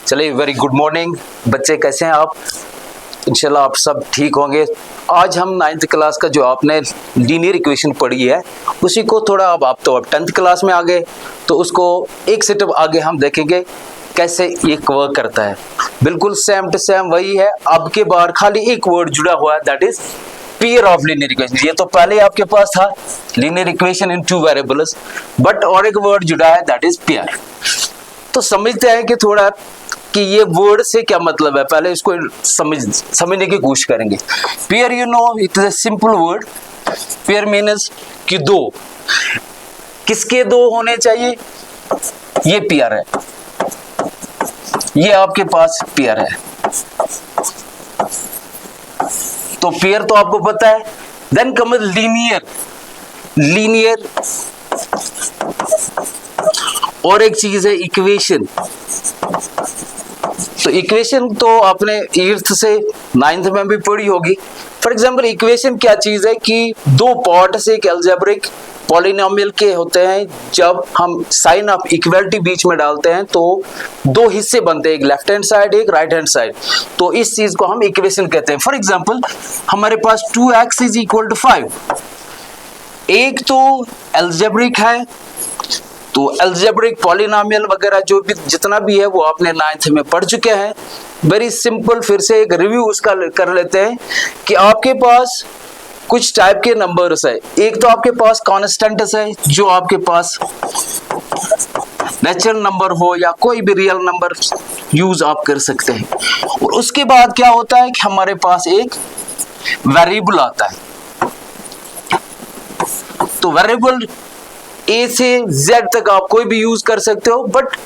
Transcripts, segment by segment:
चलिए, very good morning बच्चे, कैसे हैं आप? इंशाल्लाह आप सब ठीक होंगे। आज हम 9th क्लास का जो आपने लीनियर इक्वेशन पढ़ी है उसी को थोड़ा अब 10th क्लास में आ गए, तो उसको एक स्टेप आगे हम देखेंगे कैसे ये वर्क करता है। बिल्कुल सेम टू सेम वही है। अब के बार खाली एक वर्ड जुड़ा हुआ है, that is pair of linear equation. ये तो पहले आपके पास था linear equation in two variables, but और एक वर्ड जुड़ा है दैट इज पेयर। तो समझते हैं कि थोड़ा कि ये वर्ड से क्या मतलब है, पहले इसको समझने की कोशिश करेंगे। Pair, you know, it is a simple word. Pair means कि दो, किसके दो होने चाहिए, ये पेयर है, ये आपके पास पेयर है। तो पेयर तो आपको पता है। Then comes linear. लीनियर और एक चीज है इक्वेशन। तो इक्वेशन तो आपने 8th से 9th में भी पढ़ी होगी। फॉर एग्जांपल इक्वेशन क्या चीज है कि दो पार्ट्स एक अलजेब्रिक पॉलिनोमियल के होते हैं। जब हम साइन ऑफ इक्वलिटी बीच में डालते हैं तो दो हिस्से बनते हैं, एक लेफ्ट हैंड साइड एक राइट हैंड साइड। तो इस चीज को हम इक्वेशन कहते हैं। फॉर एग्जांपल हमारे पास 2x = 5। एक तो अलजेब्रिक है, तो अलजेब्रिक पॉलिनोमियल वगैरह जो भी जितना भी है वो आपने 9th में पढ़ चुके हैं। वेरी सिंपल, फिर से एक रिव्यू उसका कर लेते हैं कि आपके पास कुछ टाइप के नंबर्स है। एक तो आपके पास कॉन्स्टेंट्स है, जो आपके पास नेचुरल नंबर हो या कोई भी रियल नंबर यूज आप कर सकते हैं। और उसके बाद क्या होता है कि हमारे पास एक वेरिएबल आता है। तो वेरिएबल A से Z तक आप कोई भी यूज कर सकते हो, बट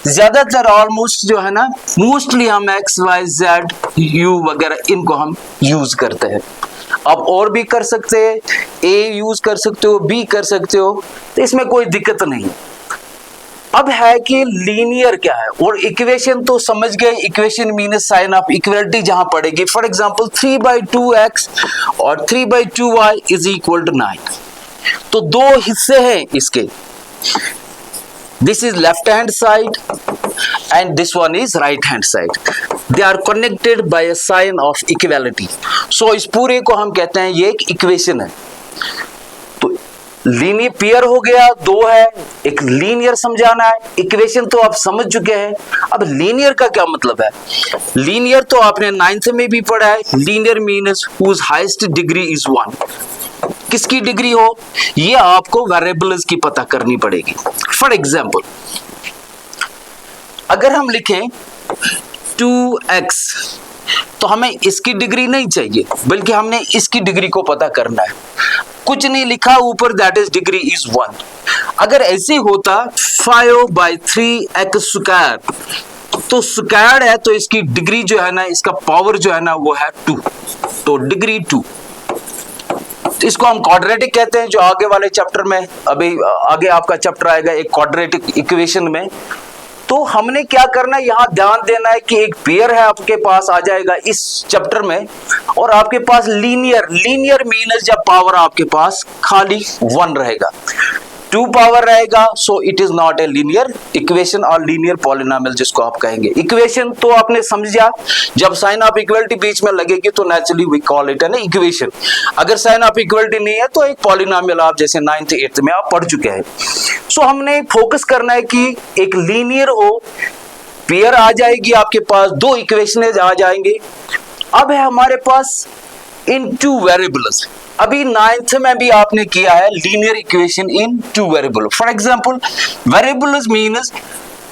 ज्यादातर ऑलमोस्ट जो है ना, मोस्टली हम X, Y, Z, U वगैरह इनको हम यूज करते हैं। आप और भी कर सकते हैं, A यूज कर सकते हो, B कर सकते हो, तो इसमें कोई दिक्कत नहीं। अब है कि लीनियर क्या है, और इक्वेशन तो समझ गए। Equation means sign of equality जहां पड़ेगी। फॉर एग्जांपल 3/2x और 3/2y = 9। तो दो हिस्से हैं इसके, this is left hand side and this one is right hand side. They are connected by a sign of equality. So इस पूरे को हम कहते हैं ये एक इक्वेशन है। तो लीनियर पेयर हो गया, दो है, एक लीनियर समझाना है। इक्वेशन तो आप समझ चुके हैं। अब लीनियर का क्या मतलब है? लीनियर तो आपने 9th में भी पढ़ा है। Linear means whose highest degree is 1। किसकी डिग्री हो, ये आपको वेरिएबल्स की पता करनी पड़ेगी। फॉर एग्जांपल अगर हम लिखें 2x, तो हमें इसकी डिग्री नहीं चाहिए, बल्कि हमने इसकी डिग्री को पता करना है। कुछ नहीं लिखा ऊपर, दैट इज डिग्री इज 1। अगर ऐसे होता 5/3x², तो स्क्वायर है तो इसकी डिग्री जो है ना, इसका पावर जो है ना वो है 2, तो डिग्री 2। इसको हम क्वाड्रेटिक कहते हैं, जो आगे वाले चैप्टर में, अभी आगे आपका चैप्टर आएगा एक क्वाड्रेटिक इक्वेशन में। तो हमने क्या करना है, यहाँ ध्यान देना है कि एक पेयर है आपके पास आ जाएगा इस चैप्टर में, और आपके पास लीनियर। लीनियर मीन्स जब पावर आपके पास खाली 1 रहेगा, 2 पावर रहेगा, so it is not a linear equation और लीनियर पॉलिनोमियल जिसको आप कहेंगे। इक्वेशन तो आपने समझा, जब साइन ऑफ इक्वलिटी बीच में लगेगी तो naturally we call it an equation. अगर साइन ऑफ इक्वलिटी नहीं है तो एक पॉलिनोमियल आप जैसे 9th 8th में आप पढ़ चुके हैं। सो हमने फोकस करना है कि एक लीनियर हो, पेयर आ जाएगी आपके पास, दो इक्वेशन आ जाएंगे। अब है हमारे पास इन टू वेरिएबल्स। अभी 9th में भी आपने किया है linear equation in two variable. For example variables means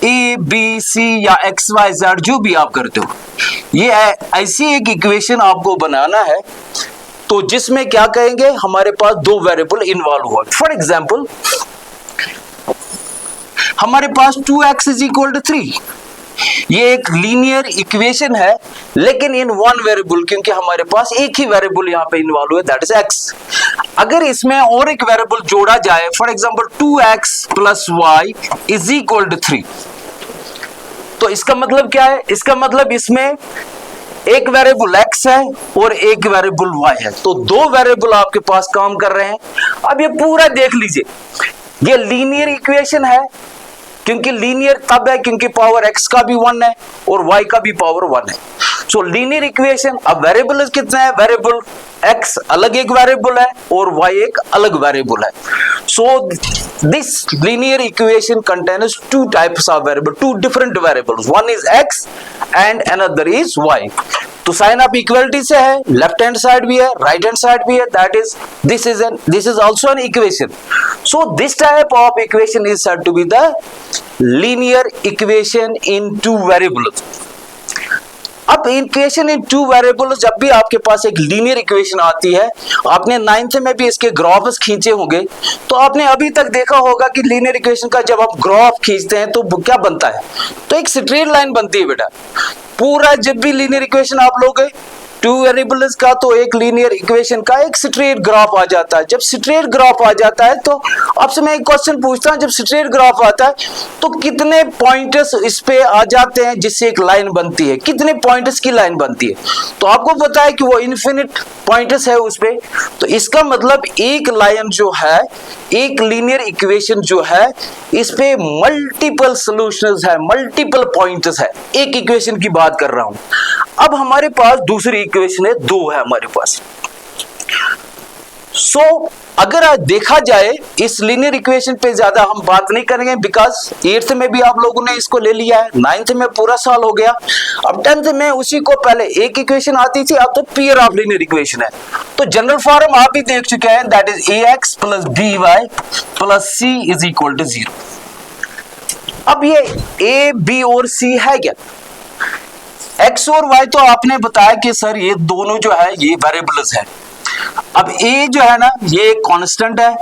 A, B, C या X, Y, Z जो भी आप करते हो, ये ऐसी एक इक्वेशन आपको बनाना है तो जिसमें क्या कहेंगे, हमारे पास दो वेरिएबल इन्वॉल्व हुआ। फॉर एग्जांपल हमारे पास 2x = 3। ये एक लीनियर इक्वेशन है, लेकिन इन वन वेरिएबल, क्योंकि हमारे पास एक ही वेरिएबल यहाँ पे इन्वॉल्व है, दैट इज x। अगर इसमें और एक वेरिएबल जोड़ा जाए, फॉर एग्जांपल 2x + y = 3, तो इसका मतलब क्या है? इसका मतलब इसमें एक वेरिएबल x है और एक वेरिएबल y है, तो दो वेरिएबल आपके पास काम कर रहे हैं। अब ये पूरा देख लीजिए, ये लीनियर इक्वेशन है, क्योंकि लीनियर तब है क्योंकि पावर x का भी 1 है और y का भी पावर 1 है। सो लीनियर इक्वेशन, अब वेरिएबल कितना है, वेरिएबल x अलग एक वेरिएबल है और y एक अलग वेरिएबल है। So this linear equation contains two types of variable, two different variables, one is x and another is y। तो साइन ऑफ इक्वलिटी से है, लेफ्ट हैंड साइड भी है, राइट हैंड साइड भी है, that is this is also an equation. So this type of equation is said to be the linear equation in two variables. अब equation in two variable, जब भी आपके पास एक linear equation आती है, आपने 9th में भी इसके ग्राफ्स खींचे होंगे, तो आपने अभी तक देखा होगा कि लीनियर इक्वेशन का जब आप ग्राफ खींचते हैं तो क्या बनता है, तो एक स्ट्रेट लाइन बनती है बेटा। पूरा जब भी लीनियर इक्वेशन आप लोगे टू वेरिएबल्स का, तो एक लीनियर इक्वेशन का एक स्ट्रेट ग्राफ आ जाता है। जब स्ट्रेट ग्राफ आ जाता है तो आपसे मैं एक क्वेश्चन पूछता हूं, जब स्ट्रेट ग्राफ आता है तो कितने पॉइंट्स इस पे आ जाते हैं जिससे एक लाइन बनती है, कितने पॉइंट्स की लाइन बनती है, तो आपको पता है कि वो इन्फिनिट पॉइंट्स है उस पे। तो इसका मतलब एक लाइन जो है, एक लीनियर इक्वेशन जो है, इस पे मल्टीपल सॉल्यूशंस है, मल्टीपल पॉइंट्स है, एक इक्वेशन की बात कर रहा हूं। अब हमारे पास दूसरी इक्वेशन है, दो है हमारे पास। सो अगर आज देखा जाए इस लीनियर इक्वेशन पे ज्यादा हम बात नहीं करेंगे, बिकॉज 8th में भी आप लोगों ने इसको ले लिया है, 9th में पूरा साल हो गया, अब 10th में उसी को, पहले एक इक्वेशन आती थी, अब तो पेयर ऑफ लीनियर इक्वेशन है। तो जनरल फॉर्म आप भी देख चुके हैं, that is ax plus by plus c is equal to 0। अब ये a b और c है क्या, x और y तो आपने बताया कि सर ये दोनों जो है ये वेरिएबल्स है। अब a जो है ना ये एक कांस्टेंट है,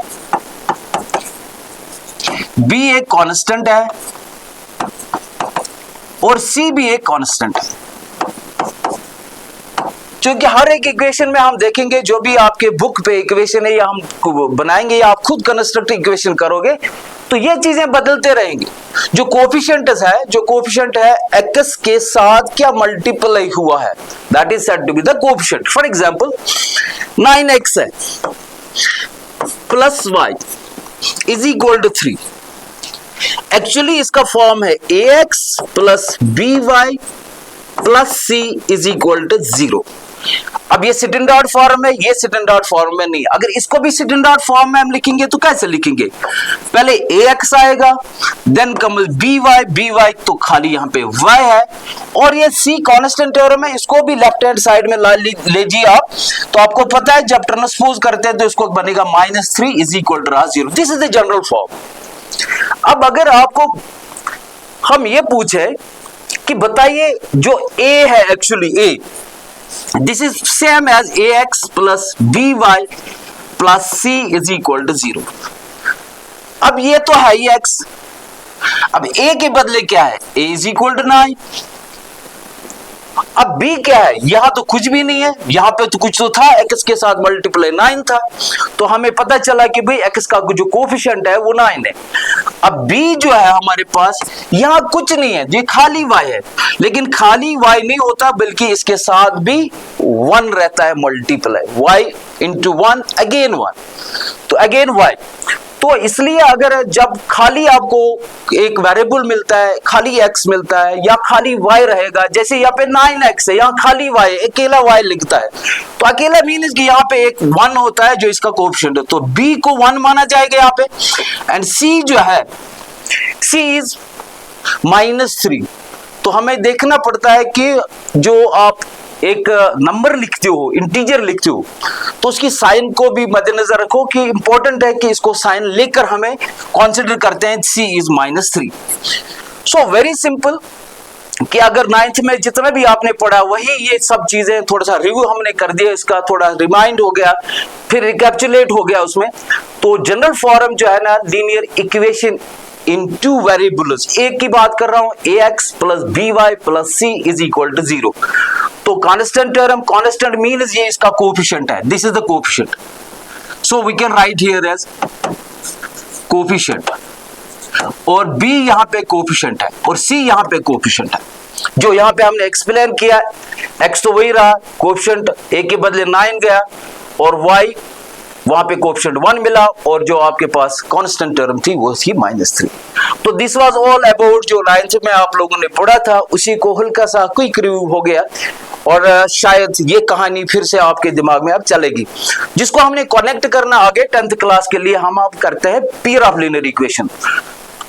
b एक कांस्टेंट है और c भी एक कांस्टेंट है। क्योंकि हर एक इक्वेशन में हम देखेंगे जो भी आपके बुक पे इक्वेशन है या हम बनाएंगे या आप खुद कंस्ट्रक्ट इक्वेशन करोगे, तो ये चीजें बदलते रहेंगी। जो कोफिशिएंट है x के साथ क्या मल्टीप्लाई हुआ है, that is said to be the coefficient. For example 9x है plus y is equal to 3। Actually इसका फॉर्म है ax plus by plus c is equal to 0। अब ये स्टैंडर्ड फॉर्म है, ये स्टैंडर्ड फॉर्म में नहीं। अगर इसको भी स्टैंडर्ड फॉर्म में हम लिखेंगे तो कैसे लिखेंगे, पहले ax आएगा, देन कम्स by तो खाली यहाँ पे y है, और ये c कांस्टेंट टर्म है, इसको भी लेफ्ट हैंड साइड में लीजिए आप। तो आपको पता है जब ट्रांसपोज करते हैं तो इसको बनेगा -3 is equal to 0। This is the general form. अब अगर आपको हम ये पूछे कि बताइए जो a है, actually a this is same as ax plus by plus c is equal to 0। अब ये तो है ही x, अब a के बदले क्या है, a इज इक्वल टू 9। अब b क्या है, यहां तो कुछ भी नहीं है, यहां पे तो कुछ तो था, x के साथ मल्टीप्लाई 9 था, तो हमें पता चला कि भाई x का जो कोफिशिएंट है वो 9 है। अब b जो है हमारे पास, यहां कुछ नहीं है, ये खाली y है, लेकिन खाली y नहीं होता बल्कि इसके साथ भी 1 रहता है, मल्टीप्लाई y इंटू 1 अगेन 1, तो अगेन y। तो इसलिए अगर जब खाली आपको एक वेरिएबल मिलता है, खाली x मिलता है या खाली y रहेगा, जैसे यहाँ पे 9x है, यहाँ खाली y है, अकेला y लिखता है, तो अकेला मीन्स कि यहाँ पे एक 1 होता है जो इसका कोएफिशिएंट है, तो b को 1 माना जाएगा यहाँ पे। एंड c जो है, c इज -3। तो हमें देखना पड़ता है कि जो आप एक नंबर लिखते हो, इंटीजर लिखते हो, तो उसकी साइन को भी मद्देनजर रखो कि इंपॉर्टेंट है कि इसको साइन लेकर हमें कंसीडर करते हैं। c is -3। So very simple कि अगर 9th में जितना भी आपने पढ़ा वही ये सब चीजें, थोड़ा सा रिव्यू हमने कर दिया, इसका थोड़ा रिमाइंड हो गया, फिर रिकैप्चुलेट हो गया उसमें। तो जनरल फॉर्म जो है ना linear equation in two variables, एक की बात कर रहा हूं, ax plus by plus c is equal to 0। तो कांस्टेंट टर्म, कांस्टेंट मींस ये इसका कोएफिशिएंट है, this is the coefficient. So we can write here as coefficient, और b यहां पे कोएफिशिएंट है और c यहां पे कोएफिशिएंट है। जो यहां पे हमने एक्सप्लेन किया, x तो वही रहा, कोएफिशिएंट a के बदले 9 गया, और y वहां पे कोएफिशिएंट 1 मिला और जो आपके पास कांस्टेंट टर्म थी वो थी -3। तो दिस वाज ऑल अबाउट जो 9th में आप लोगों ने पढ़ा था, उसी को हल्का सा क्विक रिव्यू हो गया और शायद ये कहानी फिर से आपके दिमाग में अब चलेगी, जिसको हमने कनेक्ट करना आगे 10th क्लास के लिए हम आप करते हैं पेयर ऑफ लीनियर इक्वेशन।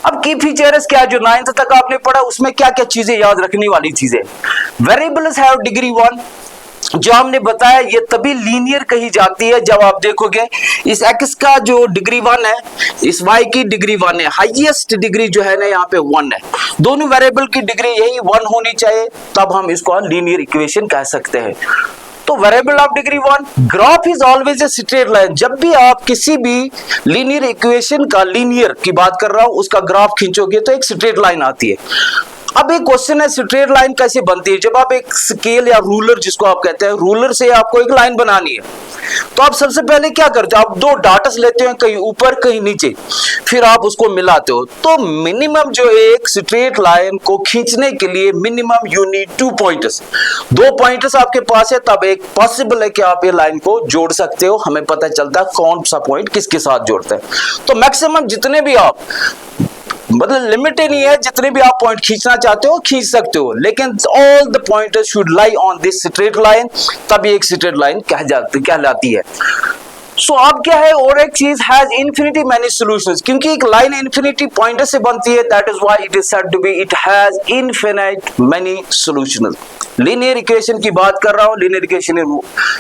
अब की फीचर्स क्या, जो 9th तक आपने पढ़ा उसमें क्या क्या चीजें याद रखने वाली चीजें। वेरिएबल्स हैव डिग्री 1, जो हमने बताया ये तभी लीनियर कही जाती है जब आप देखोगे इस x का जो डिग्री 1 है, इस y की डिग्री 1 है, हाईएस्ट डिग्री जो है ना यहाँ पे 1 है, दोनों वेरिएबल की डिग्री यही 1 होनी चाहिए, तब हम इसको लीनियर इक्वेशन कह सकते हैं। तो variable of degree 1, graph is always a straight line. जब भी आप किसी भी लीनियर इक्वेशन का, लीनियर की बात कर रहा हूं, उसका ग्राफ खींचोगे तो एक स्ट्रेट लाइन आती है। अब एक क्वेश्चन है, स्ट्रेट लाइन कैसे बनती है? जब आप एक स्केल या रूलर जिसको आप कहते हैं, रूलर से आपको एक लाइन बनानी है, तो आप सबसे पहले क्या करते हो, आप दो डाटस लेते हैं, कहीं ऊपर कहीं नीचे, फिर आप उसको मिलाते हो। तो मिनिमम जो एक स्ट्रेट लाइन को खींचने के लिए minimum you need 2 points, 2 points आपके पास है, तब एक पॉसिबल है कि आप ये लाइन को जोड़ सकते हो। हमें पता चलता है कौन सा पॉइंट किसके साथ जोड़ते हैं। तो मैक्सिमम जितने भी आप, मतलब लिमिट ही नहीं है, जितने भी आप पॉइंट खींचना चाहते हो खींच सकते हो, लेकिन all the pointers should lie on this straight line, तब एक स्ट्रेट लाइन कहलाती है। सो अब क्या है, और एक चीज, हैज इन्फिनिटी मैनी सॉल्यूशंस, क्योंकि एक लाइन इन्फिनिटी पॉइंटर से बनती है, that is why it is said to be it has infinite many solutions. Linear equation की बात कर रहा हूं, लीनियर इक्वेशन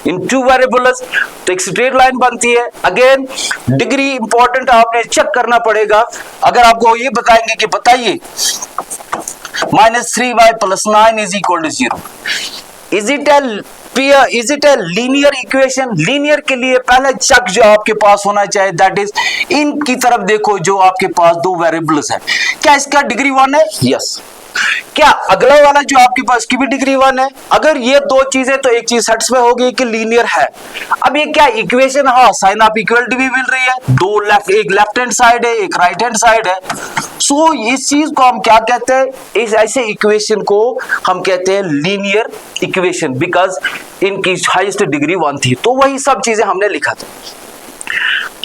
इन 2 वेरिएबल्स, तो एक स्ट्रेट लाइन बनती है। अगेन डिग्री इंपॉर्टेंट, आपने चेक करना पड़ेगा। अगर आपको ये बताएंगे कि बताइए -3y + 9 = 0, is it a linear equation? Linear के लिए पहले चेक जो आपके पास होना चाहिए, दैट इज इनकी तरफ देखो, जो आपके पास 2 वेरिएबल्स है, क्या इसका डिग्री 1 है? यस। क्या अगला वाला जो आपके पास की भी डिग्री 1 है? अगर ये 2 चीजें, तो एक चीज सेटिस्फाई होगी कि लीनियर है। अब ये क्या इक्वेशन, हाँ साइन ऑफ इक्वलिटी भी मिल रही है, दो लेफ्ट, एक लेफ्ट हैंड साइड है, एक राइट हैंड साइड है। सो इस चीज को हम क्या कहते हैं, इस ऐसे इक्वेशन को हम कहते हैं लीनियर इक्वेशन, बिकॉज इनकी हाईएस्ट डिग्री 1 थी। तो वही सब चीजें हमने लिखा था।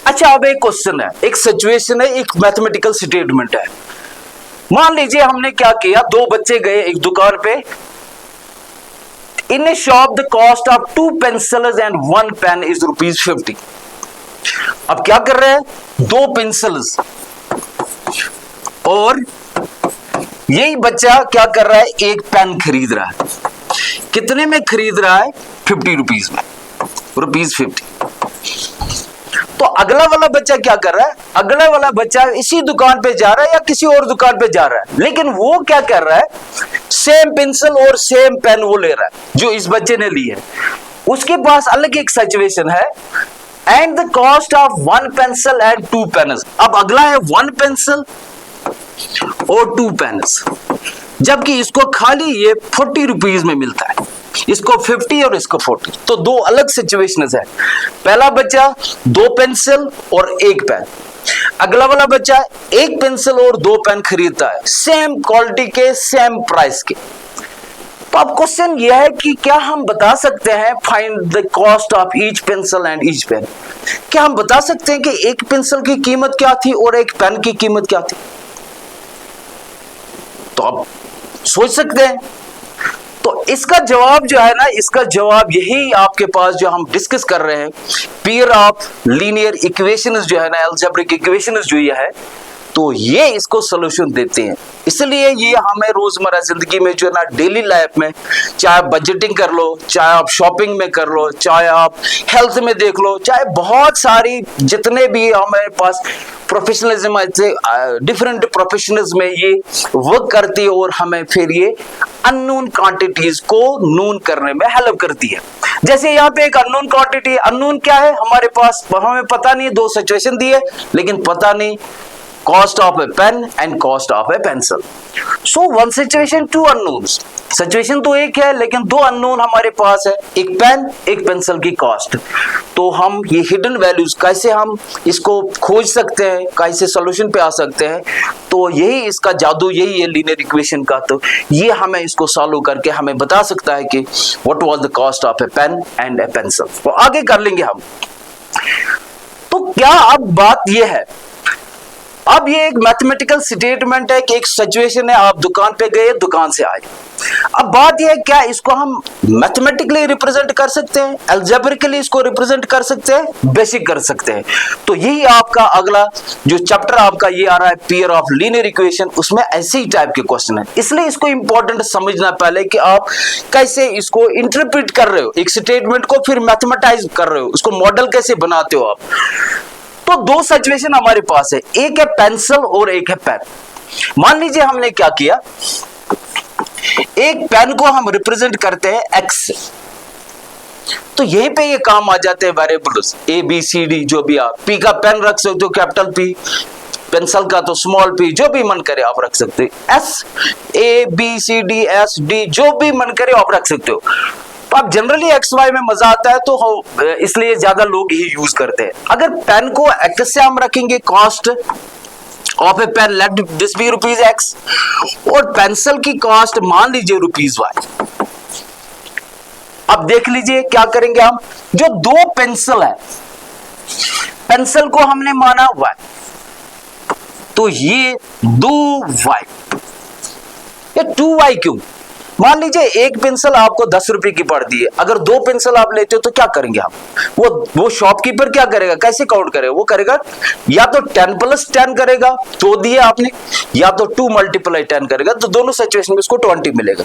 अच्छा, अब एक क्वेश्चन है, एक सिचुएशन है, एक मैथमेटिकल स्टेटमेंट है। मान लीजिए हमने क्या किया, 2 बच्चे गए एक दुकान पे, in a shop the cost of 2 pencils and 1 pen is ₹50। अब क्या कर रहे हैं, 2 पेंसिल्स, और यही बच्चा क्या कर रहा है, एक पेन खरीद रहा है। कितने में खरीद रहा है? ₹50 में, ₹50। तो अगला वाला बच्चा क्या कर रहा है, अगला वाला बच्चा इसी दुकान पे जा रहा है या किसी और दुकान पे जा रहा है, लेकिन वो क्या कर रहा है, सेम पेंसिल और सेम पेन वो ले रहा है जो इस बच्चे ने ली है। उसके पास अलग एक सिचुएशन है, and the cost of 1 pencil and 2 pens. अब अगला है 1 पेंसिल और 2 पेन्स, जबकि इसको खाली ये ₹40 में मिलता है, इसको 50 और इसको 40। तो 2 अलग सिचुएशंस है। पहला बच्चा 2 पेंसिल और 1 पेन, अगला वाला बच्चा 1 पेंसिल और 2 पेन खरीदता है, सेम क्वालिटी के, सेम प्राइस के। तो अब क्वेश्चन यह है कि क्या हम बता सकते हैं, find the cost of each pencil and each pen, क्या हम बता सकते हैं कि एक पेंसिल की कीमत क्या थी और एक पेन की कीमत क्या थी? तो आप सोच सकते हैं। तो इसका जवाब जो है ना, इसका जवाब यही आपके पास जो हम डिस्कस कर रहे हैं, पेयर ऑफ लीनियर इक्वेशंस जो है ना, अलजेब्रिक इक्वेशंस जो ये है, तो ये इसको सॉल्यूशन देते हैं। इसलिए ये हमें रोजमर्रा जिंदगी में जो है ना, डेली लाइफ में, चाहे बजटिंग कर लो, चाहे आप शॉपिंग में कर लो, चाहे आप हेल्थ में देख लो, चाहे बहुत सारी जितने भी हमारे पास प्रोफेशनलिज्म, डिफरेंट प्रोफेशनल्स में ये वर्क करती है, और हमें फिर ये अननोन क्वांटिटीज को नोन करने में हेल्प करती है। जैसे यहाँ पे एक अननोन क्वांटिटी, अननोन क्या है हमारे पास, हमें पता नहीं, 2 सिचुएशन दी है, लेकिन पता नहीं cost of a pen and cost of a pencil. So one situation, 2 unknowns. Situation तो एक है, लेकिन 2 अननोन हमारे पास है, एक पेन एक पेंसिल की कॉस्ट। तो हम ये हिडन वैल्यूज कैसे हम इसको खोज सकते हैं, कैसे सॉल्यूशन पे आ सकते हैं, तो यही इसका जादू, यही है लीनियर इक्वेशन का। तो ये हमें इसको सॉल्व करके हमें बता सकता है कि what was the cost of a pen and a pencil. तो आगे कर लेंगे हम। तो क्या अब बात यह है, अब ये एक मैथमेटिकल स्टेटमेंट है कि एक सिचुएशन है, आप दुकान पे गए, दुकान से आए। अब बात यह है क्या इसको हम मैथमेटिकली रिप्रेजेंट कर सकते हैं, अलजेब्रिकली इसको रिप्रेजेंट कर सकते हैं, बेसिक कर सकते हैं। तो यही आपका अगला जो चैप्टर आपका ये आ रहा है पेयर ऑफ लीनियर इक्वेशन, उसमें ऐसे ही टाइप के क्वेश्चन है। इसलिए इसको इंपॉर्टेंट समझना पहले कि आप कैसे इसको इंटरप्रेट कर रहे हो, एक स्टेटमेंट को फिर मैथमेटाइज कर रहे हो, उसको मॉडल कैसे बनाते हो आप। तो दो सिचुएशन हमारे पास है, एक है पेंसिल और एक है पेन। मान लीजिए हमने क्या किया, एक पेन को हम रिप्रेजेंट करते हैं एक्स से, तो यहीं पे ये काम आ जाते हैं variables A B C D, जो भी आप पी का पेन रख सकते हो कैपिटल पी, पेंसिल का तो स्मॉल पी, जो भी मन करे आप रख सकते हो, S A B C D S D, जो भी मन करे आप रख सकते हो। तो आप जनरली एक्स वाई में मजा आता है तो इसलिए ज्यादा लोग ही यूज करते हैं। अगर पेन को एक्स से हम रखेंगे, cost of a pen let this be rupees x, और पेंसिल की कॉस्ट मान लीजिए रुपीज वाई। अब देख लीजिए क्या करेंगे हम, जो दो पेंसिल है, पेंसिल को हमने माना वाई, तो ये 2y, ये 2y क्यों? मान लीजिए एक पेंसिल आपको 10 रुपए की पड़ती है, अगर दो पेंसिल आप लेते हो तो क्या करेंगे आप, वो शॉपकीपर क्या करेगा, कैसे काउंट करेगा, वो करेगा या तो 10 + 10 करेगा, तो दिए आपने, या तो 2 × 10 करेगा, तो दोनों सिचुएशन में उसको 20 मिलेगा।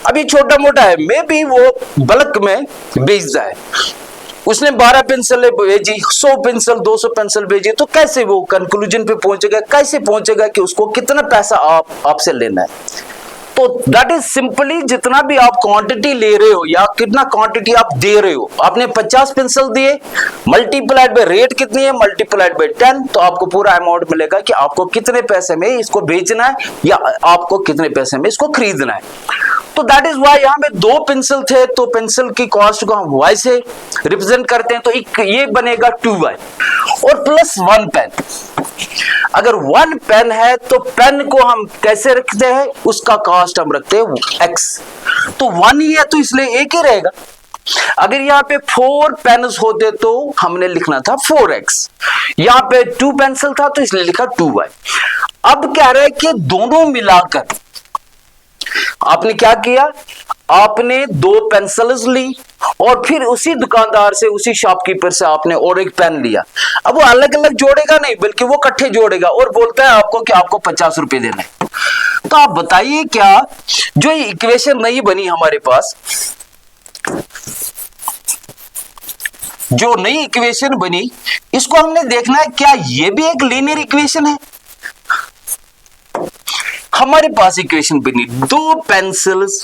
अब ये छोटा मोटा है, मे भी वो बल्क में बेचता है, उसने 12 पेंसिल भेजी, 100 पेंसिल 200 पेंसिल भेजी, तो कैसे वो कंक्लूजन पे पहुंचेगा, कैसे पहुंचेगा कि उसको कितना पैसा आपसे लेना है। तो दैट इज सिंपली जितना भी आप क्वांटिटी ले रहे हो या कितना क्वांटिटी आप दे रहे हो, आपने 50 पेंसिल दिए, मल्टीप्लाइड बाय रेट कितनी है, मल्टीप्लाइड बाय 10, तो आपको पूरा अमाउंट मिलेगा कि आपको कितने पैसे में इसको बेचना है या आपको कितने पैसे में इसको खरीदना है। तो दैट इज वाई यहाँ पे दो पेंसिल थे, तो पेंसिल की कॉस्ट को हम y से रिप्रेजेंट करते हैं, तो ये बनेगा 2y, और प्लस 1 पेन। अगर 1 पेन है तो पेन को हम कैसे रखते हैं, उसका कॉस्ट हम रखते हैं x, तो 1 ही है तो इसलिए एक ही रहेगा। अगर यहाँ पे 4 पेन्स होते तो हमने लिखना था 4x, यहाँ पे 2 पेंसिल था तो इसलिए लिखा 2y। अब कह रहे हैं कि दोनों मिलाकर आपने क्या किया, आपने 2 पेंसिल्स ली और फिर उसी दुकानदार से, उसी शॉपकीपर से आपने और एक पेन लिया। अब वो अलग अलग जोड़ेगा नहीं, बल्कि वो इकट्ठे जोड़ेगा और बोलता है आपको कि आपको 50 रुपए देना है। तो आप बताइए क्या जो ये इक्वेशन नहीं बनी हमारे पास, जो नई इक्वेशन बनी, इसको हमने देखना है क्या ये भी एक लीनियर इक्वेशन है। हमारे पास इक्वेशन बनी 2 pencils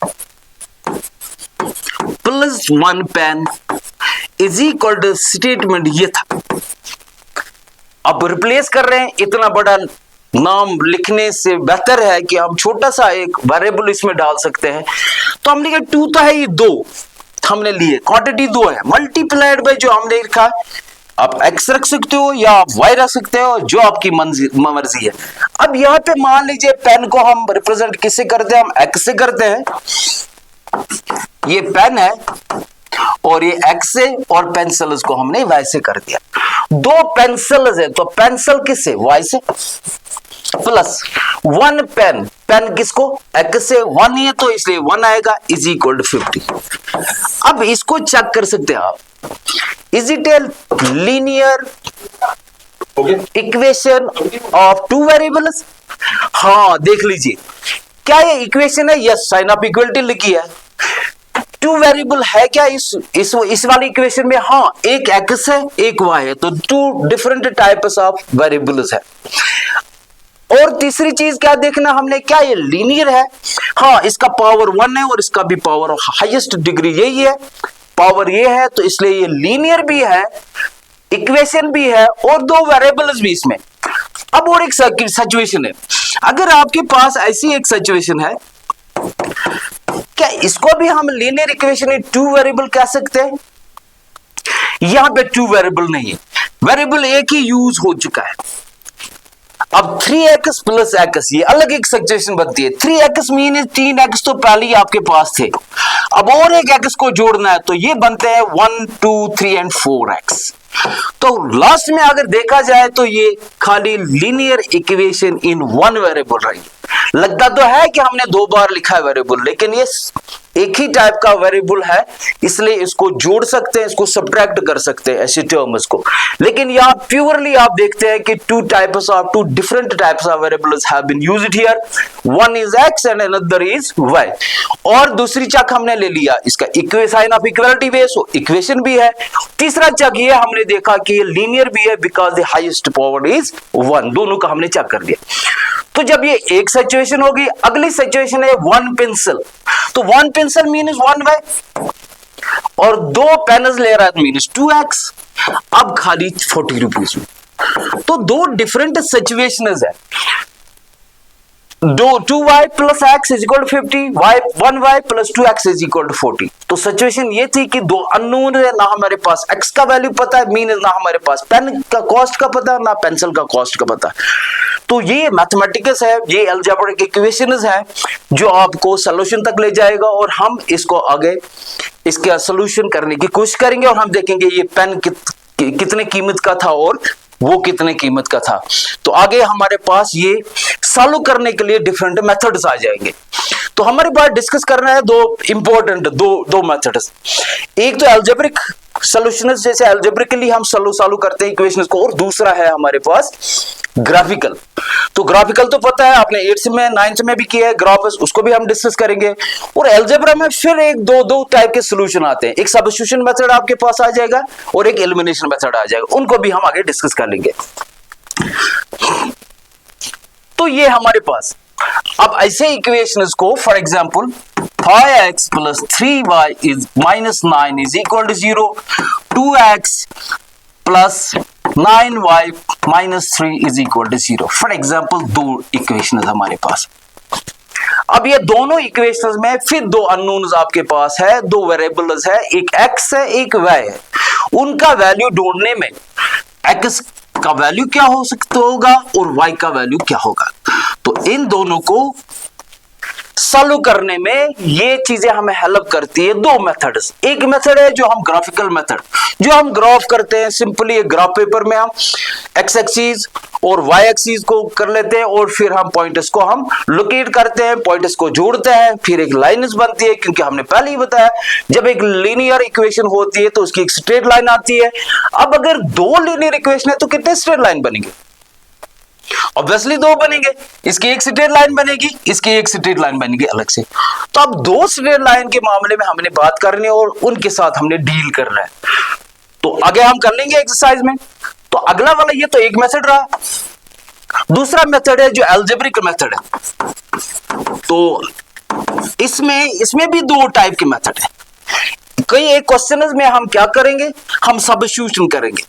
plus 1 pen is equal to, statement ये था। अब रिप्लेस कर रहे हैं, इतना बड़ा नाम लिखने से बेहतर है कि हम छोटा सा एक वेरिएबल इसमें डाल सकते हैं। तो हमने कहा 2 तो है, ये 2 हमने लिए, क्वांटिटी 2 है, मल्टीप्लाइड बाय जो हमने लिखा, आप x रख सकते हो या आप y रख सकते हो, जो आपकी मर्जी है। अब यहाँ पे मान लीजिए पेन को हम रिप्रेजेंट किससे करते हैं, हम x से करते हैं, ये पेन है और ये x से, और पेंसिल को हमने y से कर दिया। 2 पेंसिल्स है तो पेंसिल किससे, y से, प्लस 1 पेन, पेन किसको, x से, 1 ही है तो इसलिए 1 आएगा, इज इक्वल टू 50। अब इसको चेक कर सकते हैं आप, is it a linear equation of 2 variables. हाँ देख लीजिए, क्या ये इक्वेशन है, यस, साइन ऑफ इक्वलिटी लिखी है। 2 वेरिएबल है क्या इस वाली इक्वेशन में, हाँ, एक x है एक y है, तो 2 डिफरेंट टाइप्स ऑफ वेरिएबल्स है। और तीसरी चीज क्या देखना हमने, क्या ये लीनियर है, हाँ, इसका पावर 1 है और इसका भी पावर हाईएस्ट डिग्री यही है, पावर ये है, तो इसलिए ये लीनियर भी है, इक्वेशन भी है और 2 वेरिएबल्स भी इसमें। अब और एक सिचुएशन है, अगर आपके पास ऐसी एक सिचुएशन है, क्या इसको भी हम लीनियर इक्वेशन 2 वेरिएबल कह सकते हैं। यहां पे 2 वेरिएबल नहीं है, वेरिएबल एक ही यूज हो चुका है। अब 3x प्लस x, ये अलग एक सिचुएशन बनती है। 3x मीन 3x तो पहले ही आपके पास थे, अब और एक x को जोड़ना है, तो ये बनते हैं 1 2 3 एंड 4x। तो लास्ट में अगर देखा जाए तो ये खाली linear equation in one variable रही। लगता तो है कि हमने दो बार लिखा है वेरिएबल, लेकिन ये एक ही टाइप का वेरिएबल है, इसलिए इसको जोड़ सकते हैं, इसको सब्ट्रैक्ट कर सकते हैं ऐसे टर्म्स को। लेकिन यहाँ प्योरली आप देखते हैं कि two different types of variables have been used here, one is x and another is y। और दूसरी चक हमने ले लिया इसका sign of equality base, equation भी है। तीसरा चक ये हमने देखा कि ये लीनियर भी है because the highest power is 1, दोनों का हमने चेक कर दिया। तो जब ये एक सिचुएशन होगी, अगली सिचुएशन है वन पेंसिल, तो वन पेंसिल मीन्स 1y और दो पेन्स ले रहा है मीन्स 2x, अब खाली 40 रुपीज में। तो दो डिफरेंट सिचुएशंस है, 2y plus x is equal to 50, 1y plus 2x is equal to 40। तो सिचुएशन ये थी कि दो अननोन है, ना हमारे पास x का वैल्यू पता है, मीन ना हमारे पास पेन का कॉस्ट का पता, ना पेंसिल का कॉस्ट का पता। तो ये मैथमेटिक्स है, ये अलजेब्रिक इक्वेशंस है जो आपको सॉल्यूशन तक ले जाएगा, और हम इसको आगे इसका सॉल्यूशन करने की कोशिश करेंगे और हम देखेंगे ये पेन कितने कीमत का था और वो कितने कीमत का था। तो आगे हमारे पास ये सॉल्व करने के लिए डिफरेंट मेथड्स आ जाएंगे। तो हमारे पास डिस्कस करना है दो इंपॉर्टेंट दो मेथड्स। एक तो अलजेब्रिक सॉल्यूशंस, जैसे अलजेब्रिकली हम सॉल्व करते हैं इक्वेशंस को, और दूसरा है हमारे पास ग्राफिकल। तो ग्राफिकल तो पता है आपने 8th में 9th में भी किया है ग्राफ, उसको भी हम डिस्कस करेंगे। और अलजेब्रा में फिर एक दो टाइप के सॉल्यूशन आते हैं, एक सब्स्टिट्यूशन मेथड आपके पास आ जाएगा और एक एलिमिनेशन मेथड आ जाएगा, उनको भी हम आगे डिस्कस कर लेंगे। तो ये हमारे पास अब ऐसे इक्वेशंस को, for example 5x plus 3y is minus 9 is equal to 0, 2x plus 9y minus 3 is equal to 0। For example दो इक्वेशंस हमारे पास। अब ये दोनों इक्वेशंस में फिर दो अननोन्स आपके पास है, दो वेरिएबल्स है, एक x है एक y है। उनका वैल्यू ढूंढने में x का वैल्यू क्या हो सकता होगा और y का वैल्यू क्या होगा, तो इन दोनों को सॉल्व करने में ये चीजें हमें हेल्प करती है। दो मेथड्स, एक मेथड है जो हम ग्राफिकल मेथड, जो हम ग्राफ करते हैं सिंपली एक ग्राफ पेपर में हम x एक्सिस और y एक्सिस को कर लेते हैं और फिर हम पॉइंट्स को हम लोकेट करते हैं, पॉइंट्स को जोड़ते हैं, फिर एक लाइन बनती है। क्योंकि हमने पहले ही बताया जब एक लीनियर इक्वेशन होती है तो उसकी एक स्ट्रेट लाइन आती है। अब अगर दो लीनियर इक्वेशन है तो कितने स्ट्रेट लाइन बनेंगे? ऑब्वियसली दो बनेंगे, इसकी एक स्ट्रेट लाइन बनेगी, इसकी एक स्ट्रेट लाइन बनेगी अलग से। तो अब दो स्ट्रेट लाइन के मामले में हमने बात करनी है और उनके साथ हमने डील करना है। तो आगे हम कर लेंगे एक्सरसाइज में। तो अगला वाला ये तो एक मेथड रहा, दूसरा मेथड है जो अलजेब्रिक मेथड है। तो इसमें भी दो टाइप के मेथड है। कई एक क्वेश्चन में हम क्या करेंगे, हम सब्स्टिट्यूशन करेंगे।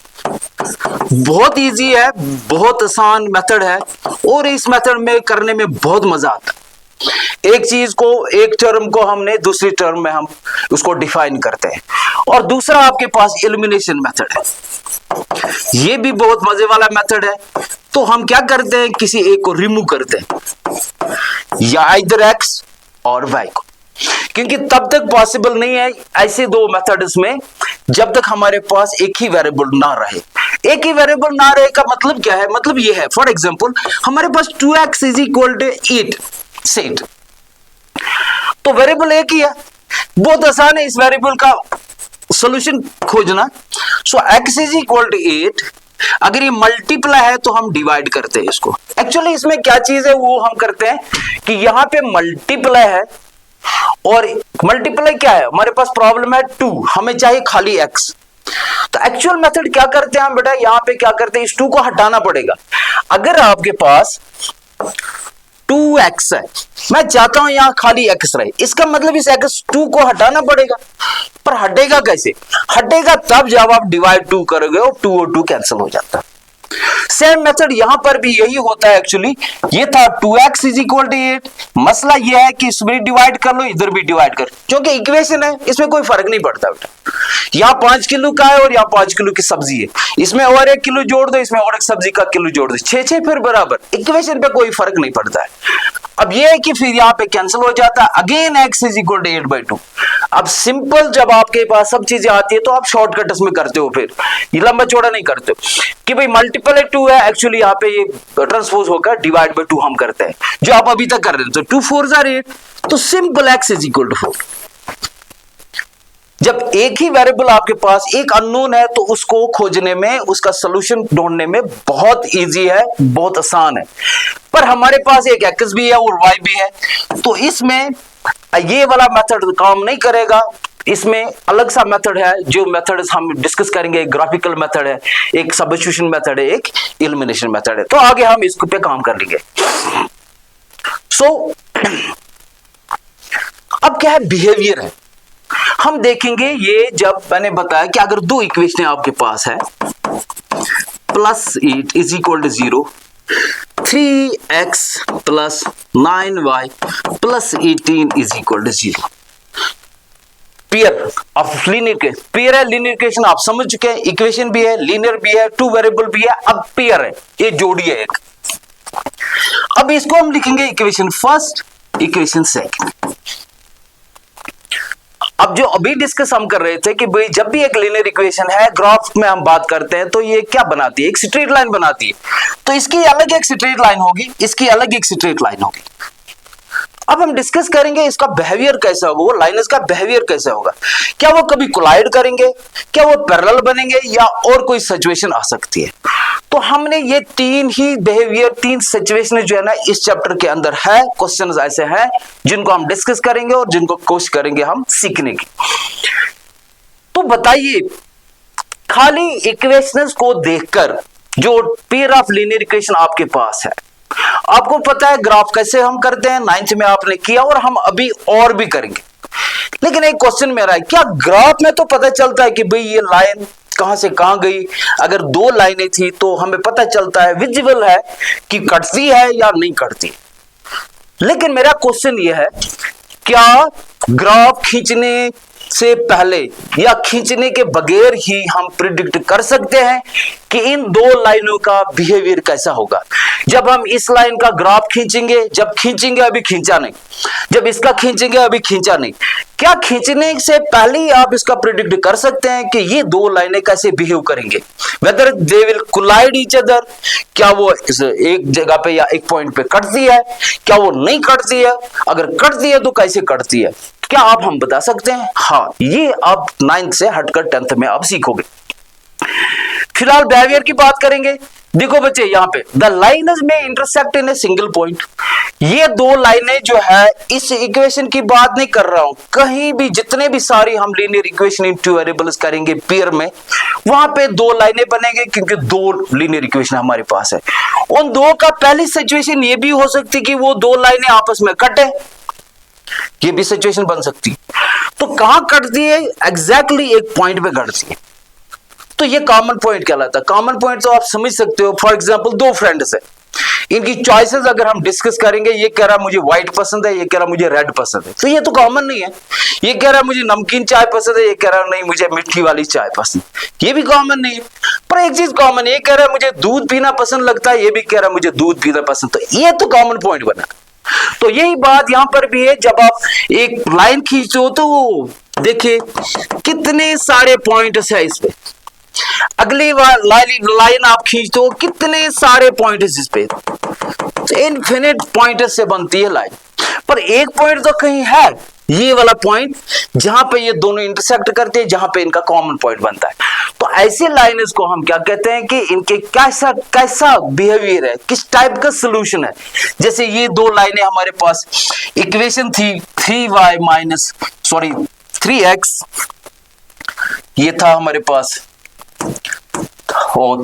बहुत इजी है, बहुत आसान मेथड है और इस मेथड में करने में बहुत मजा आता है। एक चीज को, एक टर्म को हमने दूसरी टर्म में हम उसको डिफाइन करते हैं। और दूसरा आपके पास एलिमिनेशन मेथड है, ये भी बहुत मजे वाला मेथड है। तो हम क्या करते हैं, किसी एक को रिमूव करते हैं, या इधर x और y को, क्योंकि तब तक पॉसिबल नहीं है ऐसे दो मेथड्स में जब तक हमारे पास एक ही वेरिएबल ना रहे। एक ही वेरिएबल ना रहे का मतलब क्या है, मतलब ये है फॉर एग्जांपल हमारे पास 2x is equal to 8 set, तो वेरिएबल एक ही है, बहुत आसान है इस वेरिएबल का सॉल्यूशन खोजना। सो x इज इक्वल टू 8, अगर ये मल्टीप्लाई है तो हम डिवाइड करते हैं इसको। एक्चुअली इसमें क्या चीज है वो हम करते हैं कि यहां पे मल्टीप्लाई है और मल्टीप्लाई क्या है, हमारे पास प्रॉब्लम है 2, हमें चाहिए खाली x। तो एक्चुअल मेथड क्या करते हैं हम बेटा, यहां पे क्या करते हैं, इस 2 को हटाना पड़ेगा। अगर आपके पास 2x है, मैं चाहता हूं यहां खाली x रहे, इसका मतलब इस x2 को हटाना पड़ेगा। पर हटेगा कैसे? हटेगा तब जब आप डिवाइड 2 करोगे और 2 और 2 कैंसिल हो जाता है। सेम मेथड यहां पर भी यही होता है। एक्चुअली ये था 2x इज इक्वल टू 8, मसला ये है कि इसमें डिवाइड कर लो, इधर भी डिवाइड कर, क्योंकि इक्वेशन है, इसमें कोई फर्क नहीं पड़ता बेटा। यहाँ 5 किलो का है और यहाँ 5 किलो की सब्जी है, इसमें और 1 किलो जोड़ दो, इसमें और एक सब्जी का किलो जोड़ दो, 6 फिर बराबर, इक्वेशन पे कोई फर्क नहीं पड़ता है। अब ये है कि फिर यहाँ पे कैंसिल हो जाता है। Again x is equal to 8/2, अब सिंपल जब आपके पास सब चीजें आती है तो आप शॉर्टकट में करते हो, फिर ये लंबा चौड़ा नहीं करते हो कि भाई मल्टीपल है 2 है, एक्चुअली यहाँ पे ये ट्रांसपोज होकर डिवाइड बाय 2 हम करते हैं जो आप अभी तक कर रहे थे। तो 2 4 are 8, तो simple x is equal to 4। जब एक ही वेरिएबल आपके पास एक अननोन है तो उसको खोजने में, उसका सॉल्यूशन ढूंढने में बहुत इजी है, बहुत आसान है। पर हमारे पास एक x भी है और y भी है, तो इसमें ये वाला मेथड काम नहीं करेगा। इसमें अलग सा मेथड है, जो मेथड हम डिस्कस करेंगे। एक ग्राफिकल मेथड है, एक सब्स्टिट्यूशन मेथड है, एक एलिमिनेशन मेथड है। तो आगे हम इसको पे काम कर लेंगे। अब क्या है, बिहेवियर है। हम देखेंगे ये, जब मैंने बताया कि अगर 2 इक्वेशन आपके पास है, +8 is equal to 0, 3x plus 9y plus 18 is equal to 0। Pair of linear, pair है, लीनियर इक्वेशन आप समझ चुके हैं। इक्वेशन भी है, लीनियर भी है, 2 वेरिएबल भी है, अब पेयर है, ये जोड़ी है एक। अब इसको हम लिखेंगे इक्वेशन फर्स्ट, इक्वेशन सेकंड। अब जो अभी डिस्कस हम कर रहे थे कि भाई जब भी एक लीनियर इक्वेशन है, ग्राफ में हम बात करते हैं तो ये क्या बनाती है, एक स्ट्रेट लाइन बनाती है। तो इसकी अलग एक स्ट्रेट लाइन होगी, इसकी अलग एक स्ट्रेट लाइन होगी। अब हम डिस्कस करेंगे इसका बिहेवियर कैसा होगा, वो लाइन्स का बिहेवियर कैसा होगा। क्या वो कभी कोलाइड करेंगे, क्या वो पैरेलल बनेंगे, या और कोई सिचुएशन आ सकती है। तो हमने ये 3 ही बिहेवियर, 3 सिचुएशन जो है ना इस चैप्टर के अंदर है। क्वेश्चंस ऐसे हैं जिनको हम डिस्कस करेंगे और जिनको कोशिश करेंगे हम सीखने की। तो बताइए, खाली इक्वेशंस को देखकर जो पेयर ऑफ लीनियर इक्वेशन आपके पास है, आपको पता है ग्राफ कैसे हम करते हैं, 9th में आपने किया और हम अभी और भी करेंगे। लेकिन एक क्वेश्चन मेरा है, क्या ग्राफ में तो पता चलता है कि भाई ये लाइन कहां से कहां गई। अगर 2 लाइनें थी तो हमें पता चलता है, विजिबल है कि कटती है या नहीं कटती। लेकिन मेरा क्वेश्चन ये है, क्या ग्राफ खींचने से पहले या खींचने के बगैर ही हम प्रिडिक्ट कर सकते हैं कि इन 2 लाइनों का बिहेवियर कैसा होगा। जब हम इस लाइन का ग्राफ खींचेंगे, जब खींचेंगे अभी खींचा नहीं, जब इसका खींचेंगे अभी खींचा नहीं, क्या खींचने से पहले ही आप इसका प्रिडिक्ट कर सकते हैं कि ये 2 लाइनें कैसे बिहेव करेंगे, whether they will collide each other. क्या वो एक जगह पे या एक पॉइंट पे कटती है, क्या वो नहीं कटती है, अगर कटती है तो कैसे कटती है, क्या आप हम बता सकते हैं। हाँ, ये आप 9th से हटकर 10th में आप सीखोगे। फिलहाल बिहेवियर की बात करेंगे। देखो बच्चे, यहाँ पे द लाइन्स में intersect in a single point. ये 2 लाइनें जो है, इस इक्वेशन की बात नहीं कर रहा हूं, कहीं भी जितने भी सारी हम लीनियर इक्वेशन इन 2 वेरिएबल्स करेंगे पेयर में, वहां पे 2 लाइनें बनेंगे क्योंकि 2 लीनियर इक्वेशन हमारे पास है। उन 2 का पहली सिचुएशन ये भी हो सकती कि वो 2 लाइनें आपस में कटे, ये भी सिचुएशन बन सकती। तो कहां कटती है, एग्जैक्टली एक पॉइंट पे कटती है। तो ये कॉमन पॉइंट कहलाता है। कॉमन पॉइंट तो आप समझ सकते हो। फॉर एग्जांपल 2 फ्रेंड्स है, इनकी चॉइसेस अगर हम डिस्कस करेंगे, ये कह रहा मुझे व्हाइट पसंद है, ये कह रहा मुझे रेड पसंद है, तो ये तो कॉमन नहीं है। ये कह रहा मुझे नमकीन चाय पसंद है, ये कह रहा नहीं मुझे मीठी वाली चाय पसंद, ये भी कॉमन नहीं है। पर एक चीज कॉमन है, ये कह रहा मुझे दूध पीना पसंद लगता है, ये भी कह रहा मुझे दूध पीना पसंद, तो ये तो कॉमन पॉइंट बना। तो यही बात यहां पर भी है, जब आप एक लाइन खींचो तो देखिए कितने सारे पॉइंट्स है इस पे। अगली लाइन आप खींचते हो, कितने सारे पॉइंट्स इस पे, इनफिनिट पॉइंट्स से बनती है लाइन। पर एक पॉइंट तो कहीं है, ये वाला पॉइंट जहां पे ये दोनों इंटरसेक्ट करते हैं, जहां पे इनका कॉमन पॉइंट बनता है। तो ऐसे लाइन्स को हम क्या कहते हैं कि इनके कैसा बिहेवियर है, किस टाइप का सोल्यूशन है। जैसे ये 2 लाइनें हमारे पास, इक्वेशन थी 3x, ये था हमारे पास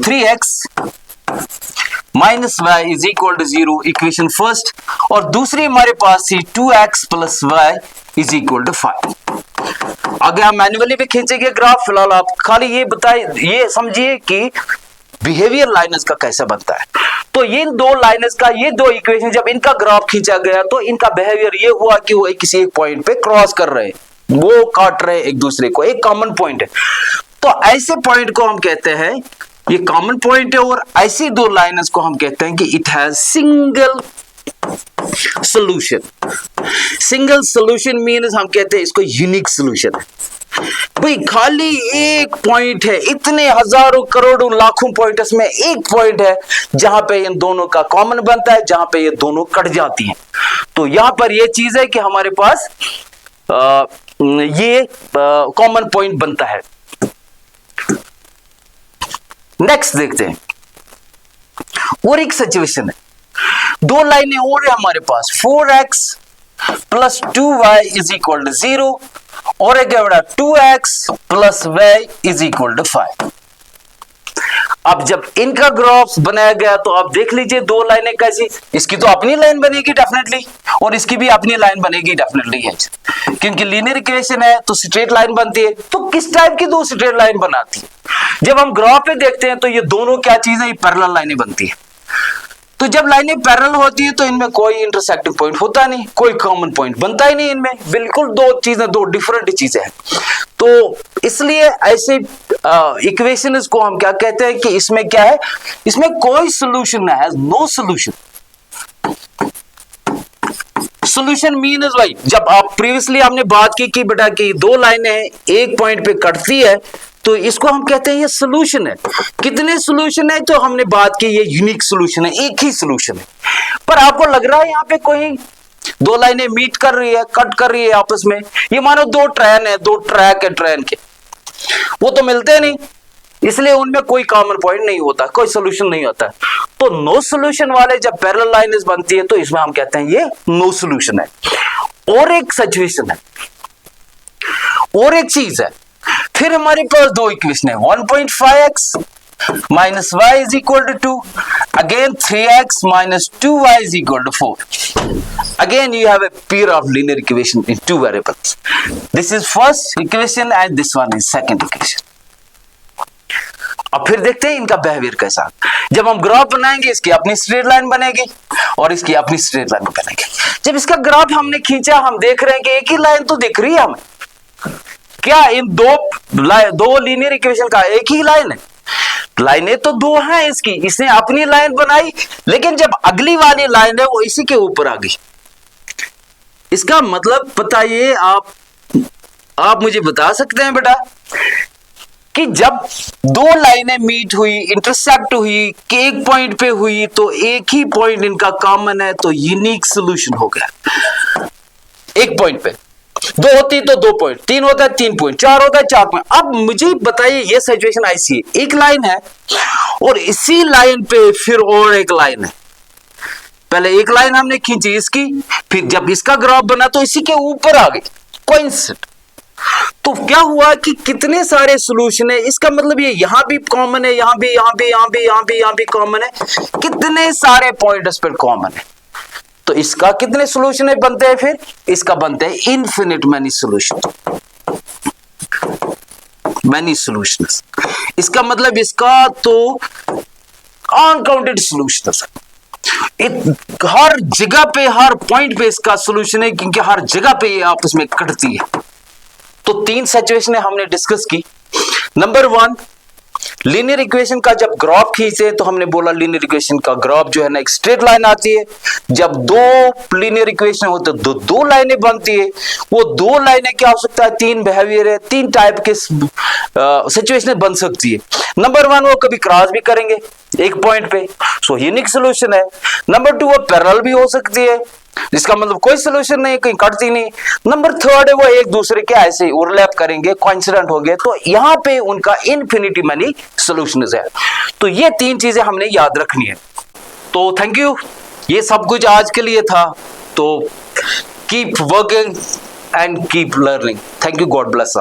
3x minus y is equal to 0, equation first. और दूसरी हमारे पास थी 2x plus y is equal to 5। आगे हम मैन्युअली भी खींचेंगे ग्राफ। फिलहाल आप खाली ये बताइए, ये समझिए कि बिहेवियर लाइन्स का कैसा बनता है। तो ये 2 लाइन्स का, ये 2 इक्वेशन जब इनका ग्राफ खींचा गया तो इनका बिहेवियर ये हुआ कि वो किसी एक पॉइंट पे क्रॉस कर रहे हैं, वो काट रहे हैं एक दूसरे को, एक कॉमन पॉइंट है। तो ऐसे पॉइंट को हम कहते हैं, ये कॉमन पॉइंट है। और ऐसी 2 लाइन्स को हम कहते हैं कि it has single solution. Single solution means हम कहते हैं इसको यूनिक सोल्यूशन है। भाई खाली एक पॉइंट है, इतने हजारों करोड़ों लाखों पॉइंट्स में एक पॉइंट है जहां पे इन दोनों का कॉमन बनता है, जहां पे ये दोनों कट जाती हैं। तो यहां पर ये चीज है कि हमारे पास ये कॉमन पॉइंट बनता है। नेक्स्ट देखते हैं, और एक सिचुएशन है, दो लाइनें और है हमारे पास, 4x plus 2y is equal to 0 और एक बड़ा 2x plus y is equal to 5। अब जब इनका ग्राफ बनाया गया तो आप देख लीजिए दो लाइनें कैसी, इसकी तो अपनी लाइन बनेगी डेफिनेटली और इसकी भी अपनी लाइन बनेगी डेफिनेटली है, क्योंकि लीनियर इक्वेशन है तो स्ट्रेट लाइन बनती है। तो किस टाइप की दो स्ट्रेट लाइन बनाती है? जब हम ग्राफ पे देखते हैं तो ये दोनों क्या चीज है, ये पैरेलल लाइनें बनती है। तो जब लाइनें पैरेलल होती है तो इनमें कोई इंटरसेक्टिंग पॉइंट होता नहीं, कोई कॉमन पॉइंट बनता ही नहीं इनमें, बिल्कुल दो चीजें, दो डिफरेंट चीजें हैं। तो इसलिए ऐसे इक्वेशंस को हम क्या कहते हैं कि इसमें क्या है, इसमें कोई सॉल्यूशन है, नो सॉल्यूशन। सॉल्यूशन मीन्स भाई जब आप प्रीवियसली हमने बात की कि बेटा कि दो लाइनें एक पॉइंट पे कटती है तो इसको हम कहते हैं ये सॉल्यूशन है। कितने सॉल्यूशन है? तो हमने बात की ये यूनिक सॉल्यूशन है, एक ही सॉल्यूशन है। पर आपको लग रहा है यहाँ पे कोई दो लाइनें मीट कर रही है, कट कर रही है आपस में, ये मानो दो ट्रेन है, दो ट्रैक है ट्रेन के, वो तो मिलते नहीं, इसलिए उनमें कोई कॉमन पॉइंट नहीं होता, कोई सॉल्यूशन नहीं होता। तो नो सॉल्यूशन वाले जब पैरेलल लाइन्स बनती है तो इसमें हम कहते हैं ये नो सॉल्यूशन है। और एक सिचुएशन है, और एक चीज है, फिर हमारे पास दो इक्वेशन है, 1.5x minus y is equal to 2, again 3x minus 2y is equal to 4. Again you have a pair of linear equation in two variables. This is first equation and this one is second equation. अब फिर देखते हैं इनका behaviour कैसा। जब हम graph बनाएंगे इसकी अपनी स्ट्रेट लाइन बनेगी और इसकी अपनी स्ट्रेट लाइन बनेगी। जब इसका ग्राफ हमने खींचा हम देख रहे हैं कि एक ही लाइन तो दिख रही है हमें, क्या इन दो लीनियर इक्वेशन का एक ही लाइन है? लाइनें तो दो हैं इसकी, इसने अपनी लाइन बनाई, लेकिन जब अगली वाली लाइन है वो इसी के ऊपर आ गई। इसका मतलब बताइए आप मुझे बता सकते हैं बेटा कि जब दो लाइनें मीट हुई, इंटरसेक्ट हुई, कि एक पॉइंट पे हुई तो एक ही पॉइंट इनका कॉमन है, तो यूनिक सॉल्यूशन हो गया। एक पॉइंट पे दो होती तो दो पॉइंट, तीन होता है तीन पॉइंट, चार होता है चार पॉइंट। अब मुझे बताइए ये सिचुएशन ऐसी है, एक लाइन है और इसी लाइन पे फिर और एक लाइन है। पहले एक लाइन हमने खींची इसकी, फिर जब इसका ग्राफ बना तो इसी के ऊपर आ गई, कोइंसिडेंट। तो क्या हुआ कि कितने सारे सॉल्यूशन है, इसका मतलब ये यहां भी कॉमन है, यहां भी, यहां भी, यहां भी, यहां भी, यहां भी कॉमन है, कितने सारे पॉइंट्स पर कॉमन है। तो इसका कितने सॉल्यूशन बनते हैं? फिर इसका बनते हैं infinite many solution, many solutions. इसका मतलब इसका तो अनकाउंटेड सॉल्यूशंस, हर जगह पे, हर पॉइंट पे इसका सॉल्यूशन है, क्योंकि हर जगह पे ये आपस में कटती है। तो तीन सिचुएशन हमने डिस्कस की। नंबर 1, लीनियर इक्वेशन का जब ग्राफ खींचे तो हमने बोला लीनियर इक्वेशन का ग्राफ जो है ना एक स्ट्रेट लाइन आती है। जब दो लीनियर इक्वेशन होते हैं तो दो लाइनें बनती है। वो दो लाइनें क्या हो सकता है? तीन बिहेवियर है, तीन टाइप के सिचुएशन बन सकती है। नंबर 1 वो कभी क्रॉस भी करेंगे एक पॉइंट पे, सो यूनिक सॉल्यूशन है। नंबर 2 वो पैरेलल भी हो सकती है, जिसका मतलब कोई सॉल्यूशन नहीं, कहीं कटती नहीं। नंबर 3 है वो एक दूसरे के ऐसे ओवरलैप करेंगे, कोइंसिडेंट हो गए, तो यहां पे उनका इनफिनिटी मैनी सॉल्यूशंस है। तो ये तीन चीजें हमने याद रखनी है। तो थैंक यू, ये सब कुछ आज के लिए था। तो keep working and keep learning. Thank you, God bless.